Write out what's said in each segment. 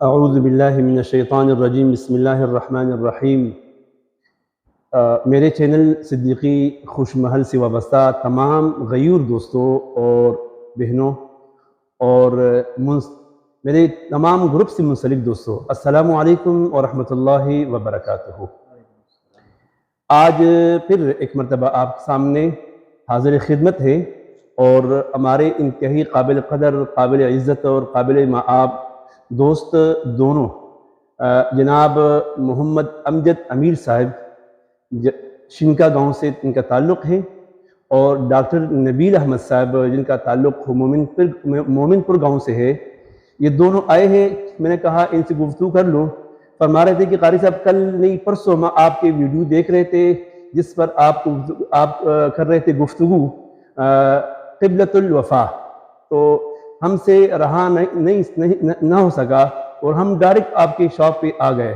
اعوذ باللہ من الشیطان الرجیم بسم اللہ الرحمن الرحیم۔ میرے چینل صدیقی خوش محل سے وابستہ تمام غیور دوستوں اور بہنوں اور میرے تمام گروپ سے منسلک دوستوں، السلام علیکم ورحمۃ اللہ وبرکاتہ۔ آج پھر ایک مرتبہ آپ کے سامنے حاضر خدمت ہے اور ہمارے انتہائی قابل قدر، قابل عزت اور قابل معاب دوست دونوں جناب محمد امجد امیر صاحب شنکا گاؤں سے ان کا تعلق ہے، اور ڈاکٹر نبیل احمد صاحب جن کا تعلق مومن پور گاؤں سے ہے۔ یہ دونوں آئے ہیں، میں نے کہا ان سے گفتگو کر لوں۔ فرما رہے تھے کہ قاری صاحب کل نہیں پرسوں ہم آپ کے ویڈیو دیکھ رہے تھے جس پر آپ کر رہے تھے گفتگو قبلۃ الوفا، تو ہم سے رہا نہ ہو سکا اور ہم ڈائریکٹ آپ کے شاپ پہ آ گئے۔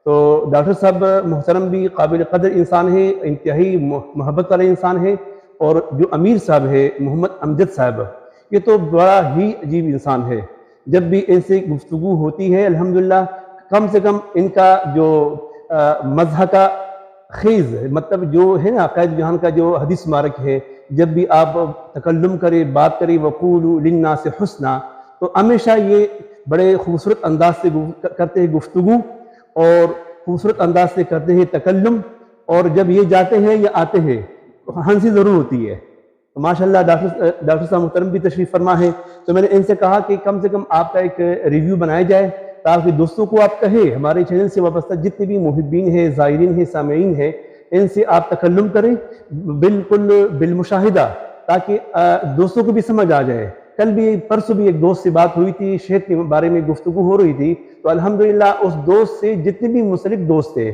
تو ڈاکٹر صاحب محترم بھی قابل قدر انسان ہے، انتہائی محبت والے انسان ہے، اور جو امیر صاحب ہے محمد امجد صاحب، یہ تو بڑا ہی عجیب انسان ہے۔ جب بھی ان سے گفتگو ہوتی ہے الحمدللہ کم سے کم ان کا جو مذہب کا خیز مطلب جو ہے نا عقائد جہان کا جو حدیث مبارک ہے، جب بھی آپ تکلم کرے بات کرے وقولوا للناس حسنا، تو ہمیشہ یہ بڑے خوبصورت انداز سے کرتے ہیں گفتگو اور خوبصورت انداز سے کرتے ہیں تکلم، اور جب یہ جاتے ہیں یا آتے ہیں ہنسی ضرور ہوتی ہے۔ تو ماشاءاللہ ڈاکٹر صاحب محترم بھی تشریف فرما ہے، تو میں نے ان سے کہا کہ کم سے کم آپ کا ایک ریویو بنایا جائے تاکہ دوستوں کو آپ کہیں، ہمارے چینل سے وابستہ جتنے بھی محبین ہیں، زائرین ہیں، سامعین ہیں، ان سے آپ تکلم کریں بالکل بالمشاہدہ تاکہ دوستوں کو بھی سمجھ آ جائے۔ کل بھی پرسوں بھی ایک دوست سے بات ہوئی تھی، شہد کے بارے میں گفتگو ہو رہی تھی، تو الحمدللہ اس دوست سے جتنے بھی منسلک دوست تھے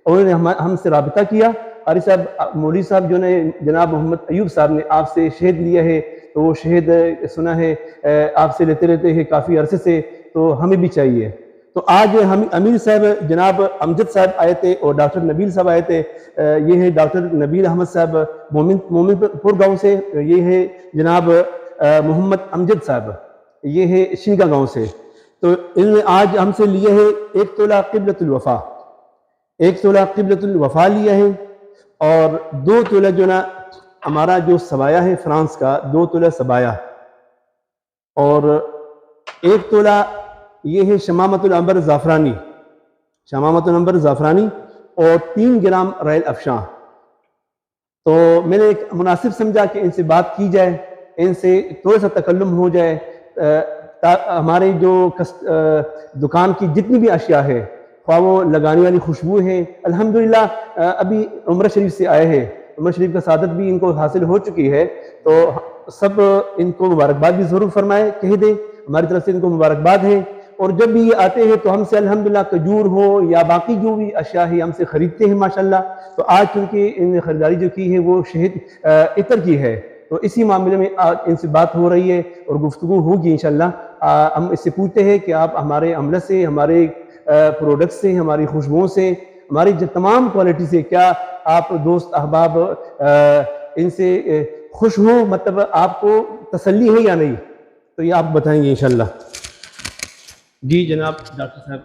انہوں نے ہم سے رابطہ کیا۔ قاری صاحب مولوی صاحب جو نے جناب محمد ایوب صاحب نے آپ سے شہد لیا ہے، تو وہ شہد سنا ہے آپ سے لیتے رہتے ہیں کافی عرصے سے، تو ہمیں بھی چاہیے۔ تو آج ہم امیر صاحب جناب امجد صاحب آئے تھے اور ڈاکٹر نبیل صاحب آئے تھے۔ یہ ہے ڈاکٹر نبیل احمد صاحب مومن پور گاؤں سے، یہ ہے جناب محمد امجد صاحب یہ ہے شنکا گاؤں سے۔ تو انہوں نے آج ہم سے لیے ہے 1 تولہ قبلۃ الوفا، 1 تولہ قبلۃ الوفا لیا ہے، اور 2 تولہ جو نا ہمارا جو سبایا ہے فرانس کا 2 تولہ سبایا، اور 1 تولہ یہ ہے شمامۃ العنبر زعفرانی، شمامۃ العنبر زعفرانی، اور 3 گرام ریل افشاں۔ تو میں نے ایک مناسب سمجھا کہ ان سے بات کی جائے، ان سے تھوڑا سا تکلم ہو جائے، ہمارے جو دکان کی جتنی بھی اشیاء ہے، خواہ وہ لگانے والی خوشبو ہے، الحمدللہ ابھی عمرہ شریف سے آئے ہیں، عمرہ شریف کا سعادت بھی ان کو حاصل ہو چکی ہے، تو سب ان کو مبارکباد بھی ضرور فرمائے، کہہ دیں ہماری طرف سے ان کو مبارکباد ہے۔ اور جب بھی یہ آتے ہیں تو ہم سے الحمدللہ کھجور ہو یا باقی جو بھی اشیاء ہے ہم سے خریدتے ہیں ماشاءاللہ۔ تو آج چونکہ ان نے خریداری جو کی ہے وہ شہد عطر کی ہے، تو اسی معاملے میں آج ان سے بات ہو رہی ہے اور گفتگو ہوگی انشاءاللہ۔ ہم اس سے پوچھتے ہیں کہ آپ ہمارے عملے سے، ہمارے پروڈکٹ سے، ہماری خوشبوؤں سے، ہماری تمام کوالٹی سے کیا آپ دوست احباب ان سے خوش ہوں، مطلب آپ کو تسلی ہے یا نہیں، تو یہ آپ بتائیں گے انشاءاللہ۔ جی جناب ڈاکٹر صاحب۔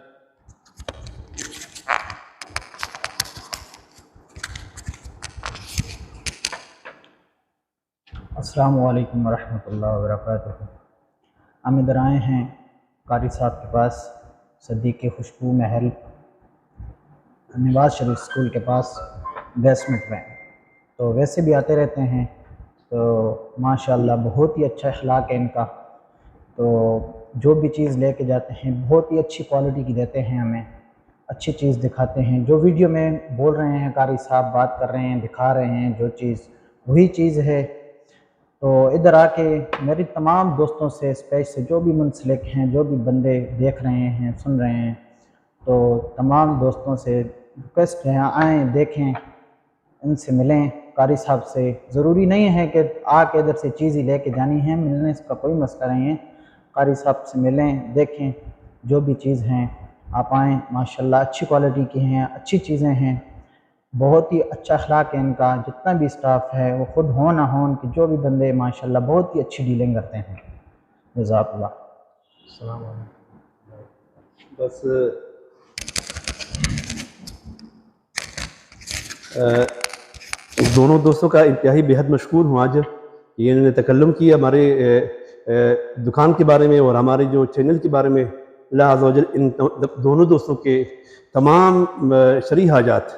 السلام علیکم ورحمۃ اللہ وبرکاتہ۔ ہم ادھر آئے ہیں قاری صاحب کے پاس، صدیقی خوشبو محل نواز شریف اسکول کے پاس بیسمنٹ میں، تو ویسے بھی آتے رہتے ہیں، تو ماشاءاللہ بہت ہی اچھا اخلاق ہے ان کا، تو جو بھی چیز لے کے جاتے ہیں بہت ہی اچھی کوالٹی کی دیتے ہیں، ہمیں اچھی چیز دکھاتے ہیں، جو ویڈیو میں بول رہے ہیں قاری صاحب بات کر رہے ہیں، دکھا رہے ہیں جو چیز وہی چیز ہے۔ تو ادھر آ کے میری تمام دوستوں سے اسپیس سے جو بھی منسلک ہیں، جو بھی بندے دیکھ رہے ہیں سن رہے ہیں، تو تمام دوستوں سے ریکویسٹ ہے آئیں دیکھیں، ان سے ملیں قاری صاحب سے۔ ضروری نہیں ہے کہ آ کے ادھر سے چیز ہی لے کے جانی ہے، ملنے کا کوئی مسئلہ نہیں ہے، قاری صاحب سے ملیں دیکھیں جو بھی چیز ہیں، آپ آئیں، ماشاءاللہ اچھی کوالٹی کی ہیں، اچھی چیزیں ہیں، بہت ہی اچھا اخلاق ہے ان کا، جتنا بھی اسٹاف ہے وہ خود ہوں نہ ہوں کہ جو بھی بندے ماشاءاللہ بہت ہی اچھی ڈیلنگ کرتے ہیں۔ جزاک اللہ۔ السلام علیکم۔ بس دونوں دوستوں کا انتہائی بےحد مشکور ہوں آج، یہ انہوں نے تکلم کیا ہمارے دکان کے بارے میں اور ہمارے جو چینل کے بارے میں۔ اللہ عز و جل ان دونوں دوستوں کے تمام شرعی حاجات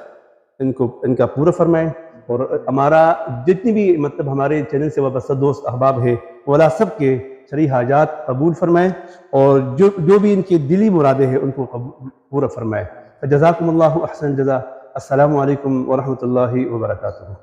ان کا پورا فرمائے، اور ہمارا جتنی بھی مطلب ہمارے چینل سے وابستہ دوست احباب ہیں وہ اللہ سب کے شرعی حاجات قبول فرمائے، اور جو بھی ان کی دلی مرادیں ہیں ان کو پورا فرمائے۔ جزاکم اللہ احسن جزا۔ السلام علیکم ورحمۃ اللہ وبرکاتہ۔